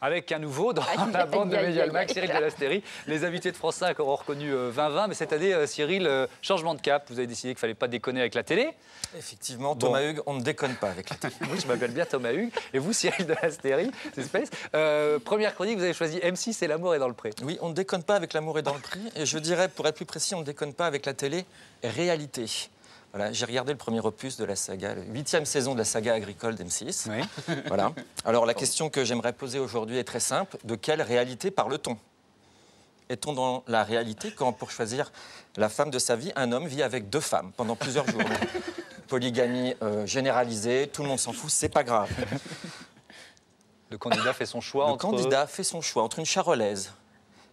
Avec un nouveau dans la bande de Medialmax, Cyril de l'Astérie. Les invités de France 5 auront reconnu 2020, mais cette année, Cyril, changement de cap. Vous avez décidé qu'il ne fallait pas déconner avec la télé. Effectivement, Thomas Hugues, on ne déconne pas avec la télé. Oui, je m'appelle bien Thomas Hugues. Et vous, Cyril de l'Astérie, c'est Space. Première chronique, vous avez choisi M6 et L'amour est dans le pré. Oui, on ne déconne pas avec L'amour est dans le pré. Et je dirais, pour être plus précis, on ne déconne pas avec la télé réalité. Voilà, j'ai regardé le premier opus de la saga, la 8e saison de la saga agricole d'M6. Oui. Voilà. Alors la question que j'aimerais poser aujourd'hui est très simple. De quelle réalité parle-t-on? Est-on dans la réalité quand, pour choisir la femme de sa vie, un homme vit avec 2 femmes pendant plusieurs jours? Polygamie généralisée, tout le monde s'en fout, c'est pas grave. Le candidat fait son choix Le candidat fait son choix entre une charolaise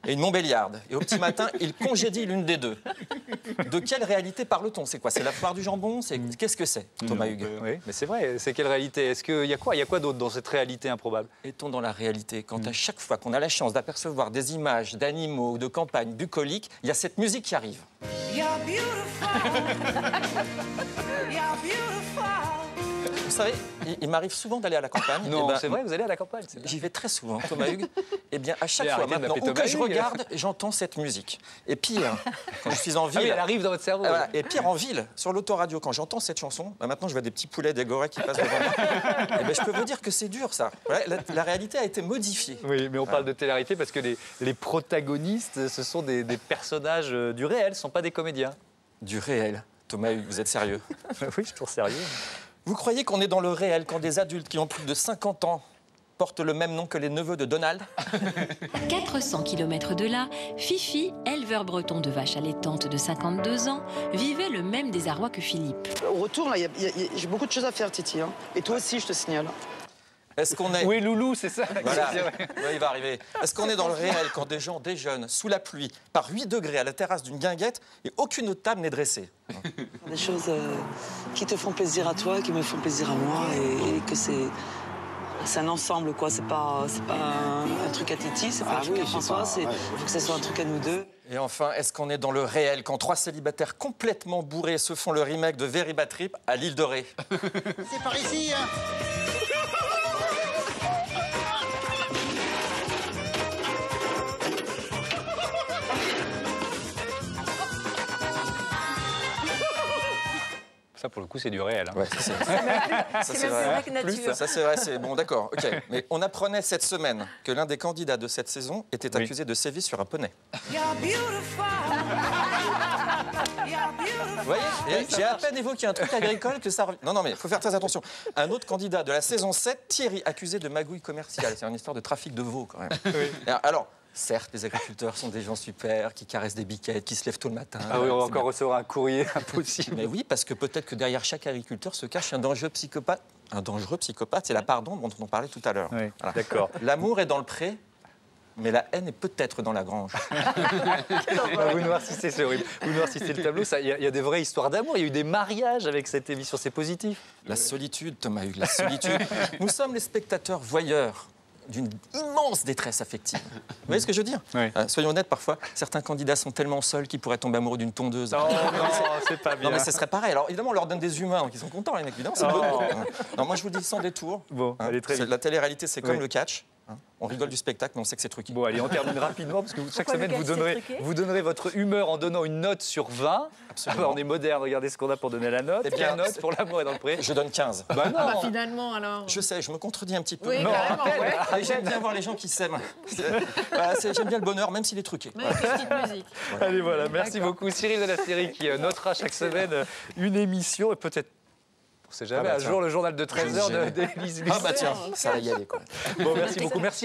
et une Montbéliarde. Et au petit matin, il congédie l'une des deux. De quelle réalité parle-t-on? C'est quoi? C'est la foire du jambon? Qu'est-ce que c'est, Thomas Hugues? Oui, mais c'est vrai. C'est quelle réalité? Est-ce qu'il y a quoi? Il y a quoi d'autre dans cette réalité improbable? Est-on dans la réalité quand à chaque fois qu'on a la chance d'apercevoir des images d'animaux ou de campagnes bucoliques, il y a cette musique qui arrive? Vous savez, il m'arrive souvent d'aller à la campagne. Non, c'est vrai, vous allez à la campagne. J'y vais très souvent, Thomas Hugues. Eh bien, à chaque fois arrêtez de maintenant, m'appeler où Thomas que je Hugues. regarde, j'entends cette musique. Et pire, quand je suis en ville... Ah oui, elle arrive dans votre cerveau. Voilà. Et pire, en ville, sur l'autoradio, quand j'entends cette chanson, maintenant je vois des petits poulets d'Agora qui passent devant moi. Eh bien, je peux vous dire que c'est dur, ça. Ouais, la réalité a été modifiée. Oui, mais on parle de télé-réalité parce que les protagonistes, ce sont des personnages du réel, ce ne sont pas des comédiens. Du réel. Thomas Hugues, vous êtes sérieux? Oui, je suis toujours sérieux. Vous croyez qu'on est dans le réel quand des adultes qui ont plus de 50 ans portent le même nom que les neveux de Donald? À 400 km de là, Fifi, éleveur breton de vaches allaitantes de 52 ans, vivait le même désarroi que Philippe. Au retour, là, j'ai beaucoup de choses à faire, Titi. Hein. Et toi aussi, je te signale. Est-ce qu'on est... Oui, Loulou, c'est ça. Voilà. Ouais, il va arriver. Est-ce qu'on est dans le réel quand des gens déjeunent sous la pluie, par 8 degrés à la terrasse d'une guinguette et aucune autre table n'est dressée? Des choses qui te font plaisir à toi, qui me font plaisir à moi, et que c'est un ensemble, quoi. C'est pas un truc à Titi, c'est pas un truc à François, il faut que ce soit un truc à nous deux. Et enfin, est-ce qu'on est dans le réel quand 3 célibataires complètement bourrés se font le remake de Very Bad Trip à l'île de Ré? C'est par ici, hein. Ça, pour le coup, c'est du réel. Hein. Ouais, ça, c'est vrai. Ça, c'est vrai, c'est bon, d'accord, ok. Mais on apprenait cette semaine que l'un des candidats de cette saison était accusé de sévices sur un poney. Vous voyez, j'ai à peine évoqué un truc agricole que ça... Non, mais il faut faire très attention. Un autre candidat de la saison 7, Thierry, accusé de magouille commerciale. C'est une histoire de trafic de veaux, quand même. Oui. Alors, certes, les agriculteurs sont des gens super, qui caressent des biquettes, qui se lèvent tôt le matin. Ah oui, on va encore recevoir un courrier impossible. Mais oui, parce que peut-être que derrière chaque agriculteur se cache un dangereux psychopathe. Un dangereux psychopathe, c'est la part d'ombre dont on parlait tout à l'heure. Oui, voilà. d'accord. L'amour est dans le pré, mais la haine est peut-être dans la grange. Vous noircissez, c'est horrible. Vous noircissez le tableau. Il y a des vraies histoires d'amour. Il y a eu des mariages avec cette émission. C'est positif. La solitude, Thomas Hugues, la solitude. Nous sommes les spectateurs voyeurs d'une immense détresse affective. Vous voyez ce que je veux dire? Oui. Soyons honnêtes, parfois, certains candidats sont tellement seuls qu'ils pourraient tomber amoureux d'une tondeuse. Non, c'est pas bien. Non, mais ce serait pareil. Alors, évidemment, on leur donne des humains, donc ils sont contents, les mecs, évidemment. C'est non, moi, je vous dis sans détour. Bon, allez, très vite. La télé-réalité, c'est comme le catch. On rigole du spectacle, mais on sait que c'est truqué. Bon, allez, on termine rapidement, parce que chaque semaine, vous donnerez votre humeur en donnant une note sur 20. Absolument. On est moderne, regardez ce qu'on a pour donner la note. Quelle note pour L'amour est dans le pré? Je donne 15. Bah non. Finalement, alors. Je sais, je me contredis un petit peu. Oui, Non, carrément, ouais. J'aime bien voir les gens qui s'aiment. J'aime bien le bonheur, même s'il est truqué. Mais petite musique. Allez, voilà, merci beaucoup. Cyril de l'Astérie qui notera chaque semaine une émission, et peut-être, on ne sait jamais, un jour le journal de 13h d'Élise Lucet. Ah bah tiens, ça va y aller, quoi. Bon, merci beaucoup. Merci.